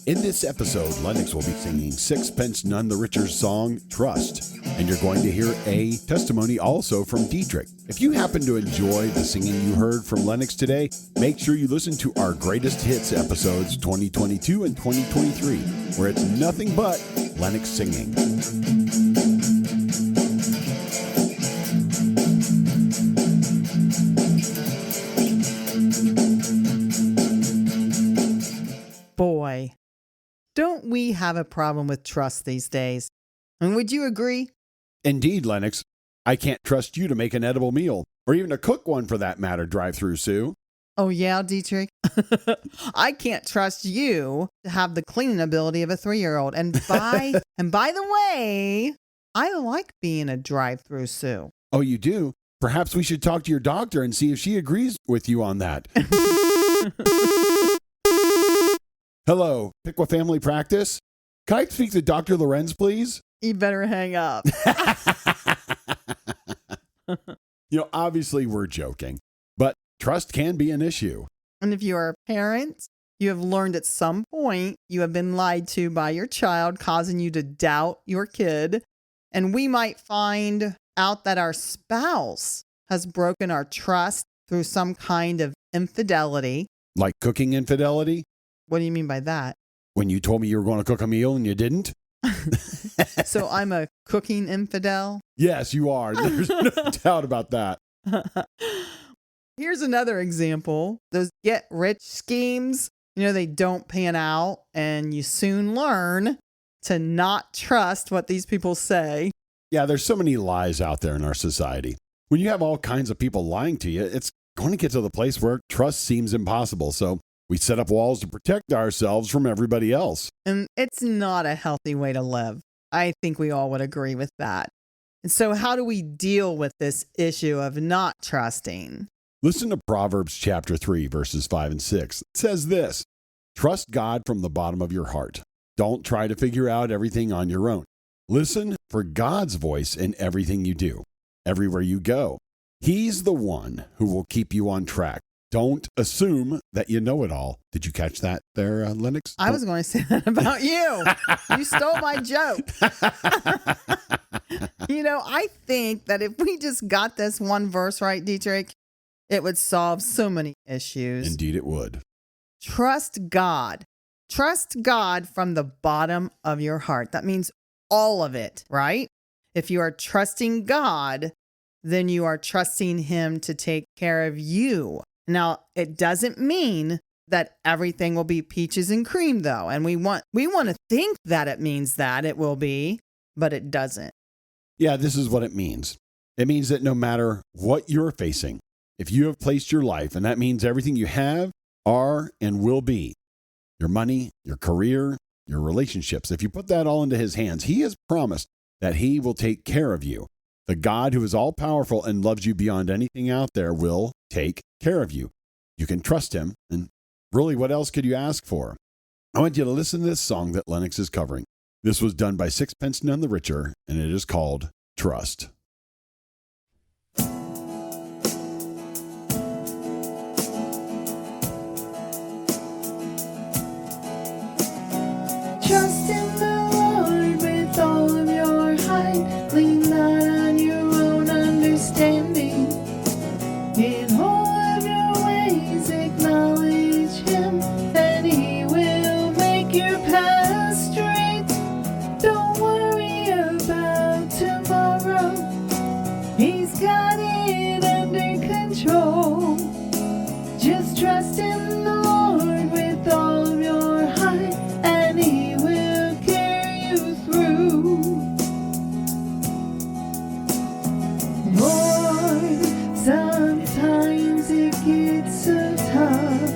In this episode, Lennox will be singing Sixpence None the Richer's song, Trust. And you're going to hear a testimony also from Dietrich. If you happen to enjoy the singing you heard from Lennox today, make sure you listen to our greatest hits episodes 2022 and 2023, where it's nothing but Lennox singing. Boy, don't we have a problem with trust these days? And would you agree? Indeed, Lennox. I can't trust you to make an edible meal, or even to cook one for that matter, drive-through Sue. Oh yeah, Dietrich? I can't trust you to have the cleaning ability of a 3-year-old. And by the way, I like being a drive-through Sue. Oh, you do? Perhaps we should talk to your doctor and see if she agrees with you on that. Hello, Piqua Family Practice. Can I speak to Dr. Lorenz, please? You better hang up. Obviously we're joking, but trust can be an issue. And if you are a parent, you have learned at some point you have been lied to by your child, causing you to doubt your kid. And we might find out that our spouse has broken our trust through some kind of infidelity. Like cooking infidelity? What do you mean by that? When you told me you were going to cook a meal and you didn't? So I'm a cooking infidel? Yes, you are. There's no doubt about that. Here's another example. Those get-rich schemes, they don't pan out, and you soon learn to not trust what these people say. Yeah, there's so many lies out there in our society. When you have all kinds of people lying to you, it's going to get to the place where trust seems impossible. So we set up walls to protect ourselves from everybody else. And it's not a healthy way to live. I think we all would agree with that. And so how do we deal with this issue of not trusting? Listen to Proverbs chapter 3, verses 5 and 6. It says this: trust God from the bottom of your heart. Don't try to figure out everything on your own. Listen for God's voice in everything you do, everywhere you go. He's the one who will keep you on track. Don't assume that you know it all. Did you catch that there, Lennox? I was going to say that about you. You stole my joke. I think that if we just got this one verse right, Dietrich, it would solve so many issues. Indeed it would. Trust God. Trust God from the bottom of your heart. That means all of it, right? If you are trusting God, then you are trusting Him to take care of you. Now, it doesn't mean that everything will be peaches and cream, though. And we want to think that it means that it will be, but it doesn't. Yeah, this is what it means. It means that no matter what you're facing, if you have placed your life, and that means everything you have, are, and will be, your money, your career, your relationships, if you put that all into His hands, He has promised that He will take care of you. The God who is all-powerful and loves you beyond anything out there will take care of you. You can trust Him, and really, what else could you ask for? I want you to listen to this song that Lennox is covering. This was done by Sixpence None the Richer, and it is called Trust. Trust in the Lord with all of your heart. Lean not on your own understanding. In all of your ways acknowledge Him, and He will make your path straight. Don't worry about tomorrow. He's got it under control. Just trust in the Lord with all of your heart, and He will carry you through. Lord, sometimes it gets so tough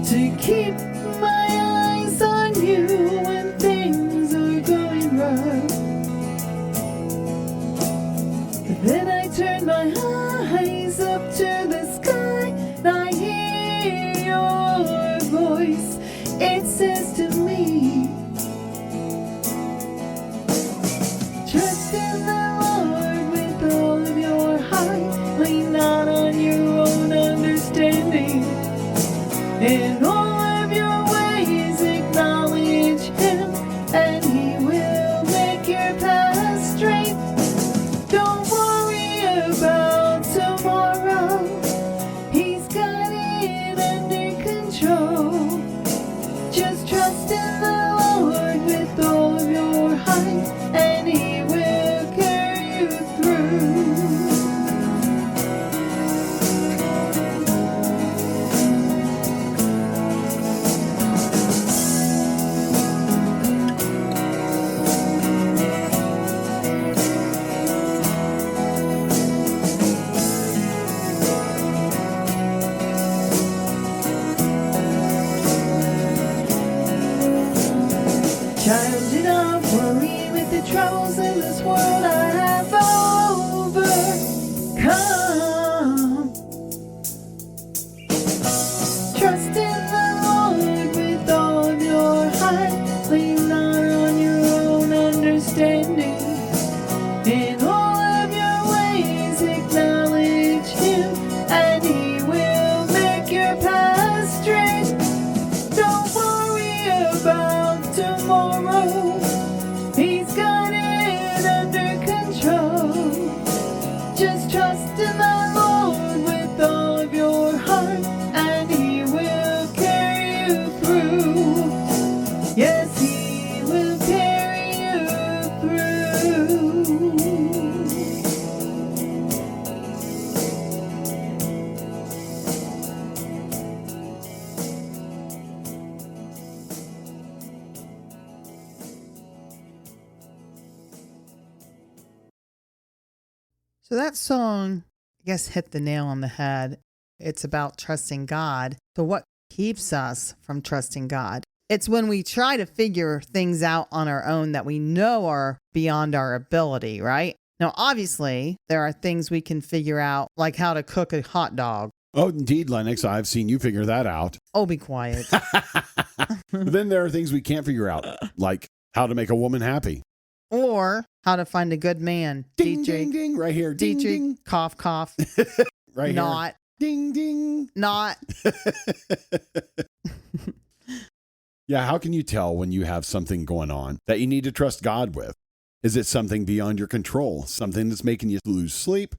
to keep my eyes on you when things are going rough. But then I turn my eyes up to the sky, and I hear your voice. It says to me, trust in the Lord with all of your heart. Lean not on your own understanding. In all enough worry with the troubles in this world I have overcome. Trust in the Lord with all of your heart. Lean not on your own understanding. In all of your ways acknowledge Him, and He will make your path straight. Don't worry about tomorrow. He's got it under control. Just trust in the Lord with all of your heart, and He will carry you through. Yes, He will carry you through. So that song, I guess, hit the nail on the head. It's about trusting God. So what keeps us from trusting God? It's when we try to figure things out on our own that we know are beyond our ability, right? Now, obviously, there are things we can figure out, like how to cook a hot dog. Oh, indeed, Lennox. I've seen you figure that out. Oh, be quiet. But then there are things we can't figure out, like how to make a woman happy. Or how to find a good man. Ding, Dietrich, ding, ding. Right here. Ding, Dietrich, ding. cough, cough. Right Not, here. Ding, ding. not. Yeah, how can you tell when you have something going on that you need to trust God with? Is it something beyond your control? Something that's making you lose sleep?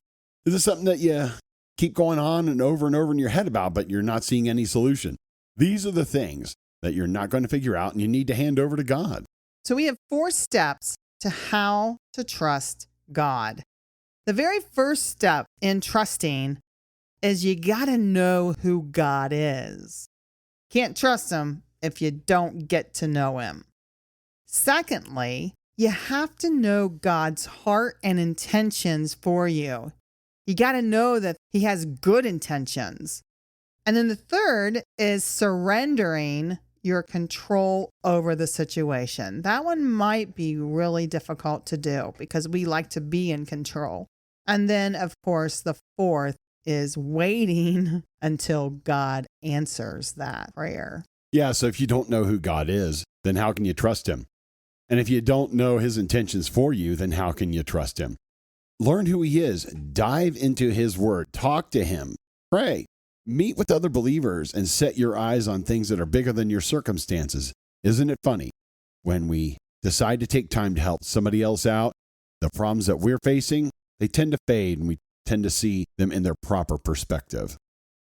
Is it something that you keep going on and over in your head about, but you're not seeing any solution? These are the things that you're not going to figure out and you need to hand over to God. So we have 4 steps to how to trust God. The very first step in trusting is you got to know who God is. Can't trust Him if you don't get to know Him. Secondly, you have to know God's heart and intentions for you. You got to know that He has good intentions. And then the third is surrendering your control over the situation. That one might be really difficult to do because we like to be in control. And then, of course, the fourth is waiting until God answers that prayer. Yeah, so if you don't know who God is, then how can you trust Him? And if you don't know His intentions for you, then how can you trust Him? Learn who He is. Dive into His Word. Talk to Him. Pray. Meet with other believers and set your eyes on things that are bigger than your circumstances. Isn't it funny? When we decide to take time to help somebody else out, the problems that we're facing, they tend to fade and we tend to see them in their proper perspective.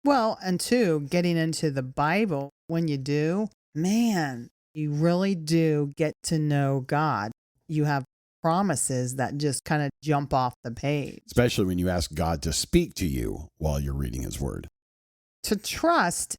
Well, and 2, getting into the Bible, when you do, man, you really do get to know God. You have promises that just kind of jump off the page. Especially when you ask God to speak to you while you're reading His Word. To trust,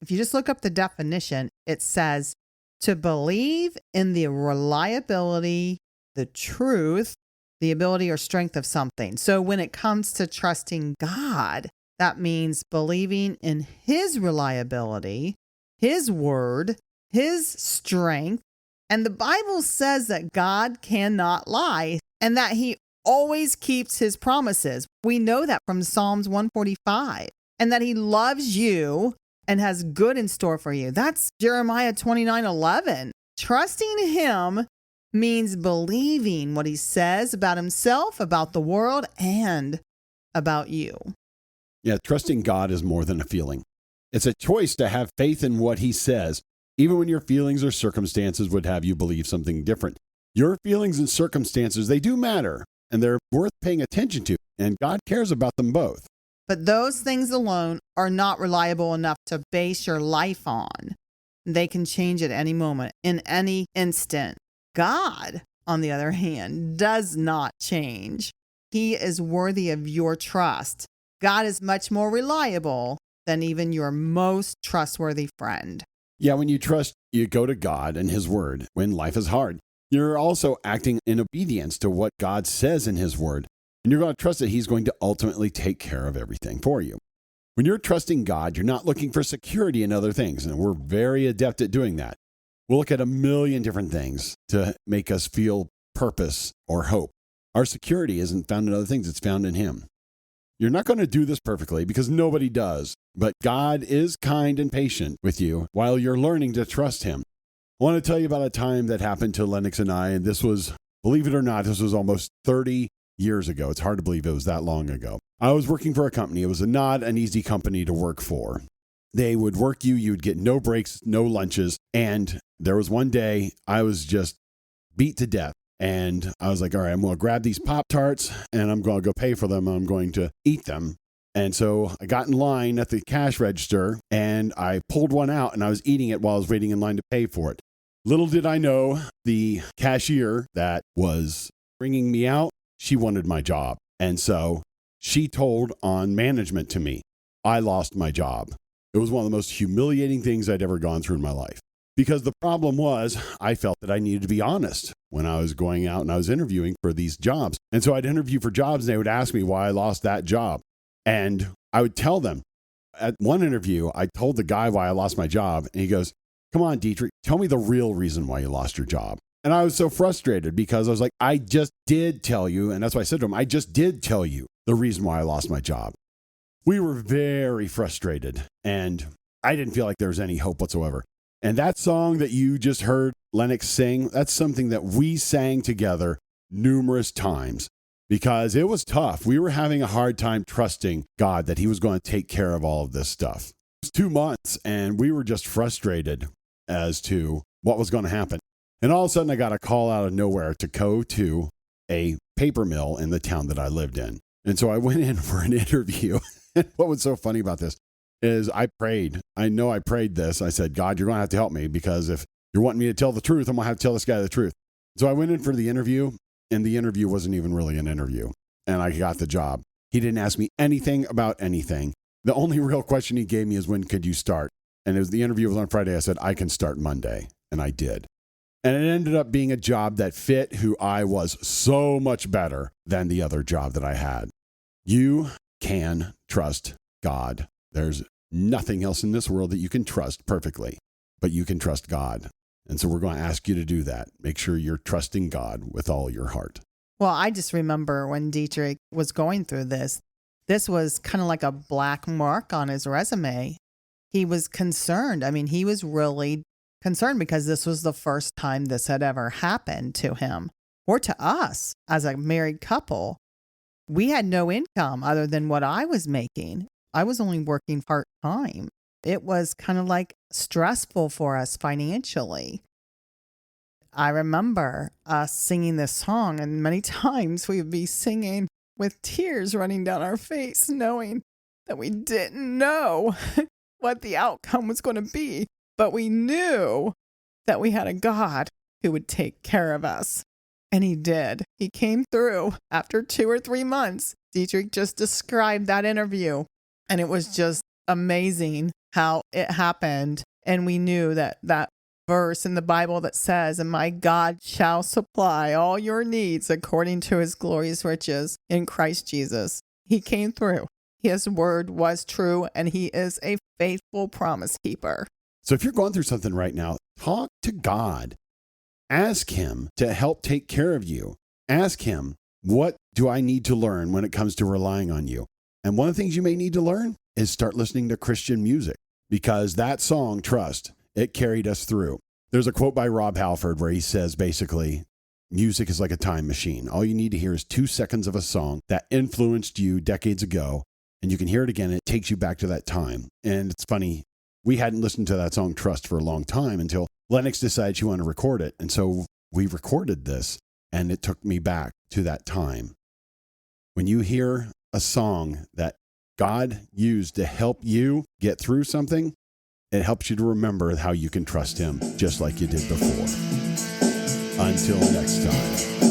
if you just look up the definition, it says to believe in the reliability, the truth, the ability or strength of something. So when it comes to trusting God, that means believing in His reliability, His word, His strength. And the Bible says that God cannot lie and that He always keeps His promises. We know that from Psalms 145. And that He loves you and has good in store for you. That's Jeremiah 29:11. Trusting Him means believing what He says about Himself, about the world, and about you. Yeah, trusting God is more than a feeling. It's a choice to have faith in what He says, even when your feelings or circumstances would have you believe something different. Your feelings and circumstances, they do matter, and they're worth paying attention to, and God cares about them both. But those things alone are not reliable enough to base your life on. They can change at any moment, in any instant. God, on the other hand, does not change. He is worthy of your trust. God is much more reliable than even your most trustworthy friend. Yeah, when you trust, you go to God and His Word when life is hard. You're also acting in obedience to what God says in His Word. And you're going to trust that He's going to ultimately take care of everything for you. When you're trusting God, you're not looking for security in other things. And we're very adept at doing that. We'll look at a million different things to make us feel purpose or hope. Our security isn't found in other things. It's found in Him. You're not going to do this perfectly because nobody does, but God is kind and patient with you while you're learning to trust Him. I want to tell you about a time that happened to Lennox and I, and this was, believe it or not, this was almost 30 years ago. It's hard to believe it was that long ago. I was working for a company. It was not an easy company to work for. They would work you. You'd get no breaks, no lunches. And there was one day I was just beat to death. And I was like, all right, I'm going to grab these Pop-Tarts and I'm going to go pay for them. I'm going to eat them. And so I got in line at the cash register and I pulled one out and I was eating it while I was waiting in line to pay for it. Little did I know, the cashier that was bringing me out, she wanted my job. And so she told on management to me, I lost my job. It was one of the most humiliating things I'd ever gone through in my life. Because the problem was, I felt that I needed to be honest when I was going out and I was interviewing for these jobs. And so I'd interview for jobs and they would ask me why I lost that job. And I would tell them. At one interview, I told the guy why I lost my job. And he goes, come on, Dietrich, tell me the real reason why you lost your job. And I was so frustrated because I was like, I just did tell you. And that's why I said to him, I just did tell you the reason why I lost my job. We were very frustrated and I didn't feel like there was any hope whatsoever. And that song that you just heard Lennox sing, that's something that we sang together numerous times because it was tough. We were having a hard time trusting God that He was going to take care of all of this stuff. It was 2 months and we were just frustrated as to what was going to happen. And all of a sudden I got a call out of nowhere to go to a paper mill in the town that I lived in. And so I went in for an interview. And what was so funny about this is I prayed. I know I prayed this. I said, God, you're going to have to help me because if you're wanting me to tell the truth, I'm going to have to tell this guy the truth. So I went in for the interview and the interview wasn't even really an interview. And I got the job. He didn't ask me anything about anything. The only real question he gave me is, when could you start? And the interview was on Friday. I said, I can start Monday. And I did. And it ended up being a job that fit who I was so much better than the other job that I had. You can trust God. There's nothing else in this world that you can trust perfectly, but you can trust God. And so we're going to ask you to do that. Make sure you're trusting God with all your heart. Well, I just remember when Dietrich was going through this was kind of like a black mark on his resume. He was concerned. I mean, he was really concerned because this was the first time this had ever happened to him or to us as a married couple. We had no income other than what I was making. I was only working part-time. It was kind of like stressful for us financially. I remember us singing this song, and many times we would be singing with tears running down our face, knowing that we didn't know what the outcome was going to be, but we knew that we had a God who would take care of us. And He did. He came through after 2 or 3 months. Dietrich just described that interview. And it was just amazing how it happened. And we knew that that verse in the Bible that says, and my God shall supply all your needs according to His glorious riches in Christ Jesus. He came through. His word was true, and He is a faithful promise keeper. So if you're going through something right now, talk to God. Ask Him to help take care of you. Ask Him, what do I need to learn when it comes to relying on you? And one of the things you may need to learn is start listening to Christian music, because that song, Trust, it carried us through. There's a quote by Rob Halford where he says, basically, music is like a time machine. All you need to hear is 2 seconds of a song that influenced you decades ago, and you can hear it again, and it takes you back to that time. And it's funny, we hadn't listened to that song, Trust, for a long time until Lennox decided she wanted to record it. And so we recorded this, and it took me back to that time. When you hear a song that God used to help you get through something, it helps you to remember how you can trust Him just like you did before. Until next time.